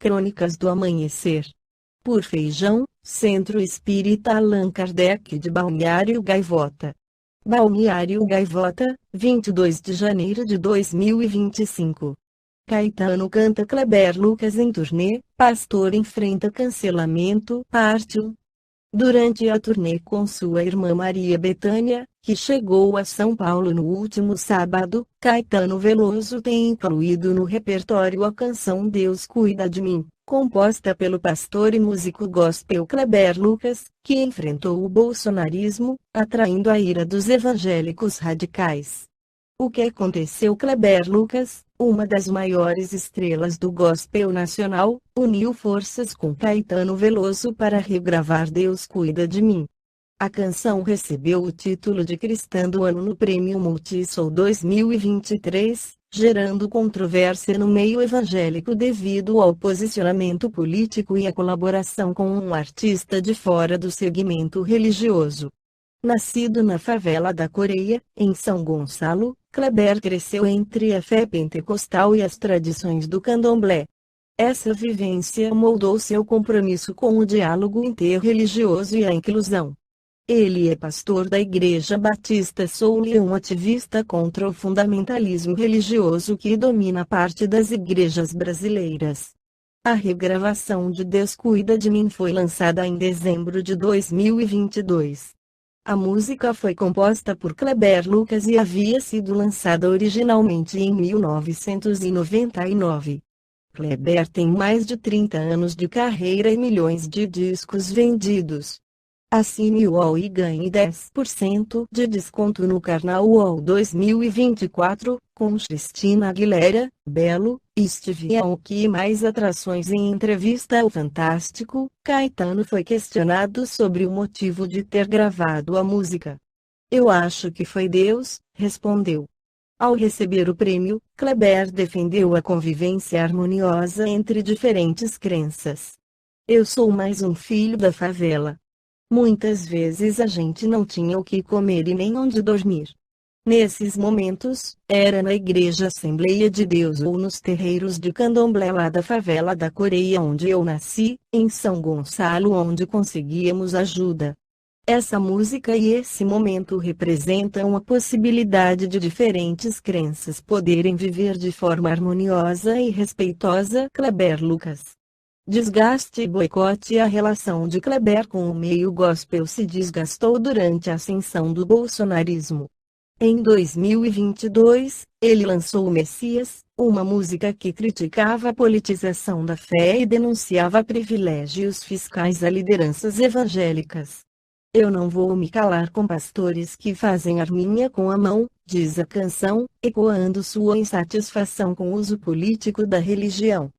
Crônicas do Amanhecer. Por Feijão, Centro Espírita Allan Kardec de Balneário Gaivota. Balneário Gaivota, 22 de janeiro de 2025. Caetano canta Kleber Lucas em turnê, pastor enfrenta cancelamento, parte 1. Durante a turnê com sua irmã Maria Bethânia, que chegou a São Paulo no último sábado, Caetano Veloso tem incluído no repertório a canção Deus Cuida de Mim, composta pelo pastor e músico gospel Kleber Lucas, que enfrentou o bolsonarismo, atraindo a ira dos evangélicos radicais. O que aconteceu? Kleber Lucas, uma das maiores estrelas do gospel nacional, uniu forças com Caetano Veloso para regravar Deus Cuida de Mim. A canção recebeu o título de Cristã do Ano no Prêmio Multishow 2023, gerando controvérsia no meio evangélico devido ao posicionamento político e à colaboração com um artista de fora do segmento religioso. Nascido na favela da Coreia, em São Gonçalo, Kleber cresceu entre a fé pentecostal e as tradições do candomblé. Essa vivência moldou seu compromisso com o diálogo interreligioso e a inclusão. Ele é pastor da Igreja Batista Soul e um ativista contra o fundamentalismo religioso que domina parte das igrejas brasileiras. A regravação de Deus Cuida de Mim foi lançada em dezembro de 2022. A música foi composta por Kleber Lucas e havia sido lançada originalmente em 1999. Kleber tem mais de 30 anos de carreira e milhões de discos vendidos. Assine o UOL e ganhe 10% de desconto no Carnaval UOL 2024, com Cristina Aguilera, Belo, Steve Aoki e mais atrações. Em entrevista ao Fantástico, Caetano foi questionado sobre o motivo de ter gravado a música. "Eu acho que foi Deus", respondeu. Ao receber o prêmio, Kleber defendeu a convivência harmoniosa entre diferentes crenças. "Eu sou mais um filho da favela. Muitas vezes a gente não tinha o que comer e nem onde dormir. Nesses momentos, era na Igreja Assembleia de Deus ou nos terreiros de candomblé lá da favela da Coreia onde eu nasci, em São Gonçalo onde conseguíamos ajuda." Essa música e esse momento representam a possibilidade de diferentes crenças poderem viver de forma harmoniosa e respeitosa. Kleber Lucas. Desgaste e boicote. A relação de Kleber com o meio gospel se desgastou durante a ascensão do bolsonarismo. Em 2022, ele lançou o Messias, uma música que criticava a politização da fé e denunciava privilégios fiscais a lideranças evangélicas. "Eu não vou me calar com pastores que fazem arminha com a mão", diz a canção, ecoando sua insatisfação com o uso político da religião.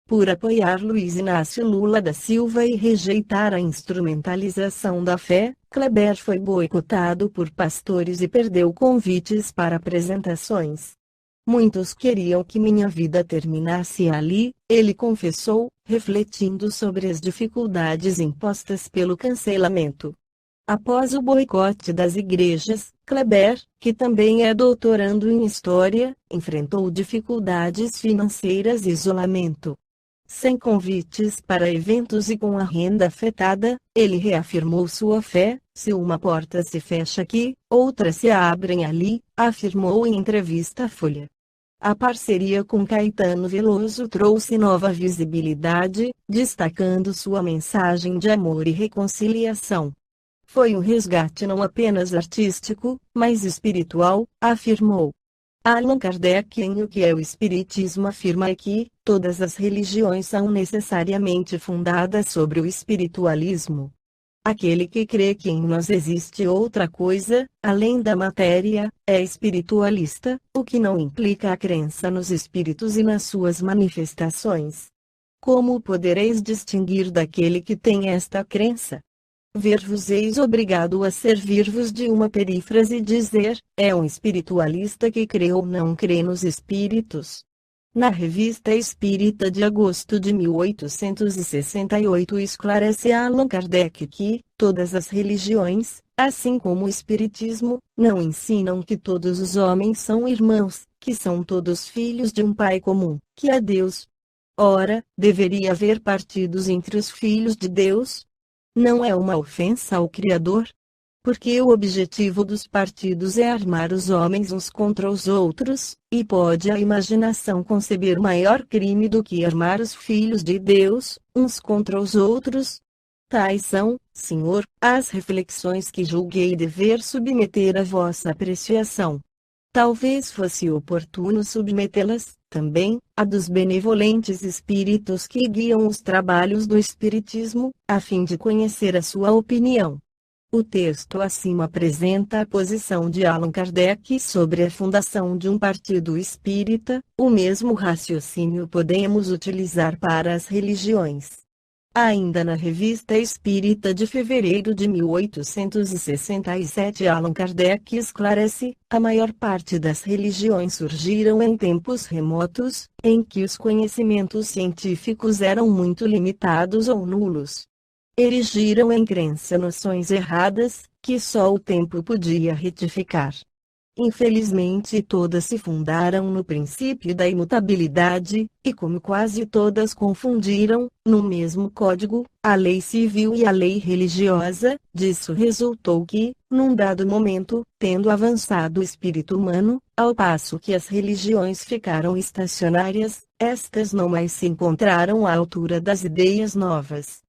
Por apoiar Luiz Inácio Lula da Silva e rejeitar a instrumentalização da fé, Kleber foi boicotado por pastores e perdeu convites para apresentações. "Muitos queriam que minha vida terminasse ali", ele confessou, refletindo sobre as dificuldades impostas pelo cancelamento. Após o boicote das igrejas, Kleber, que também é doutorando em História, enfrentou dificuldades financeiras e isolamento. Sem convites para eventos e com a renda afetada, ele reafirmou sua fé: "Se uma porta se fecha aqui, outras se abrem ali", afirmou em entrevista à Folha. A parceria com Caetano Veloso trouxe nova visibilidade, destacando sua mensagem de amor e reconciliação. "Foi um resgate não apenas artístico, mas espiritual", afirmou. Allan Kardec, em O que é o Espiritismo, afirma que todas as religiões são necessariamente fundadas sobre o espiritualismo. Aquele que crê que em nós existe outra coisa, além da matéria, é espiritualista, o que não implica a crença nos espíritos e nas suas manifestações. Como podereis distinguir daquele que tem esta crença? Ver-vos-eis obrigado a servir-vos de uma perífrase dizer, é um espiritualista que crê ou não crê nos espíritos. Na Revista Espírita de agosto de 1868 esclarece Allan Kardec que, todas as religiões, assim como o Espiritismo, não ensinam que todos os homens são irmãos, que são todos filhos de um Pai comum, que é Deus. Ora, deveria haver partidos entre os filhos de Deus? Não é uma ofensa ao Criador? Porque o objetivo dos partidos é armar os homens uns contra os outros, e pode a imaginação conceber maior crime do que armar os filhos de Deus, uns contra os outros? Tais são, Senhor, as reflexões que julguei dever submeter à vossa apreciação. Talvez fosse oportuno submetê-las, também, a dos benevolentes espíritos que guiam os trabalhos do Espiritismo, a fim de conhecer a sua opinião. O texto acima apresenta a posição de Allan Kardec sobre a fundação de um partido espírita, o mesmo raciocínio podemos utilizar para as religiões. Ainda na Revista Espírita de fevereiro de 1867, Allan Kardec esclarece: a maior parte das religiões surgiram em tempos remotos, em que os conhecimentos científicos eram muito limitados ou nulos. Erigiram em crença noções erradas, que só o tempo podia retificar. Infelizmente todas se fundaram no princípio da imutabilidade, e como quase todas confundiram, no mesmo código, a lei civil e a lei religiosa, disso resultou que, num dado momento, tendo avançado o espírito humano, ao passo que as religiões ficaram estacionárias, estas não mais se encontraram à altura das ideias novas.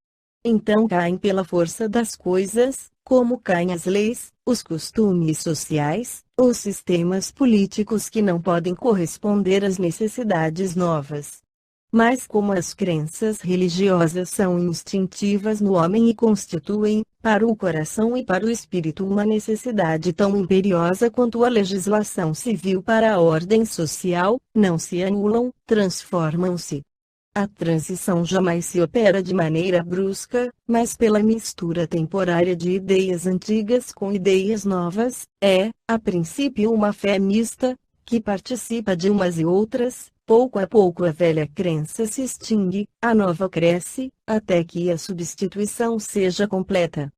Então caem pela força das coisas, como caem as leis, os costumes sociais, os sistemas políticos que não podem corresponder às necessidades novas. Mas como as crenças religiosas são instintivas no homem e constituem, para o coração e para o espírito, uma necessidade tão imperiosa quanto a legislação civil para a ordem social, não se anulam, transformam-se. A transição jamais se opera de maneira brusca, mas pela mistura temporária de ideias antigas com ideias novas, a princípio uma fé mista, que participa de umas e outras. Pouco a pouco a velha crença se extingue, a nova cresce, até que a substituição seja completa.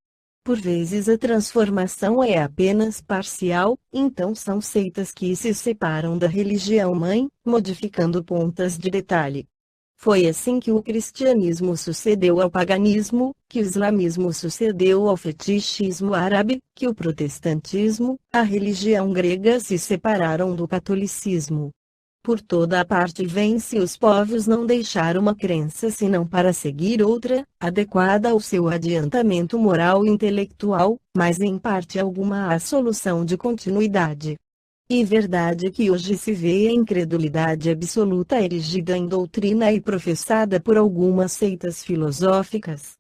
Por vezes a transformação é apenas parcial, então são seitas que se separam da religião mãe, modificando pontas de detalhe. Foi assim que o cristianismo sucedeu ao paganismo, que o islamismo sucedeu ao fetichismo árabe, que o protestantismo, a religião grega se separaram do catolicismo. Por toda a parte vêm-se os povos não deixar uma crença senão para seguir outra, adequada ao seu adiantamento moral e intelectual, mas em parte alguma há solução de continuidade. E verdade que hoje se vê a incredulidade absoluta erigida em doutrina e professada por algumas seitas filosóficas.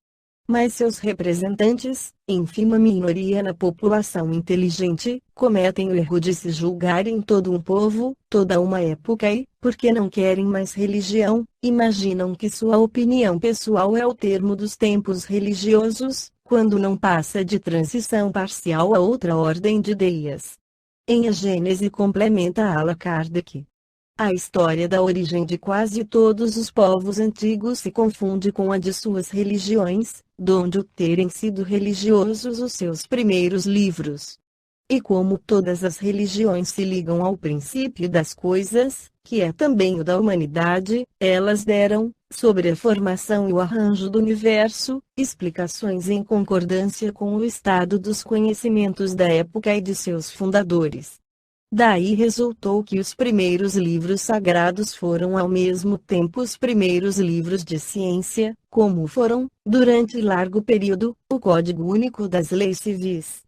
Mas seus representantes, ínfima minoria na população inteligente, cometem o erro de se julgarem todo um povo, toda uma época e, porque não querem mais religião, imaginam que sua opinião pessoal é o termo dos tempos religiosos, quando não passa de transição parcial a outra ordem de ideias. Em A Gênese complementa Allan Kardec. A história da origem de quase todos os povos antigos se confunde com a de suas religiões, donde terem sido religiosos os seus primeiros livros. E como todas as religiões se ligam ao princípio das coisas, que é também o da humanidade, elas deram, sobre a formação e o arranjo do universo, explicações em concordância com o estado dos conhecimentos da época e de seus fundadores. Daí resultou que os primeiros livros sagrados foram ao mesmo tempo os primeiros livros de ciência, como foram, durante largo período, o Código Único das Leis Civis.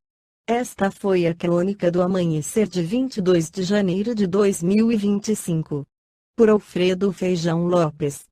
Esta foi a crônica do amanhecer de 22 de janeiro de 2025. Por Alfredo Feijão Lopes.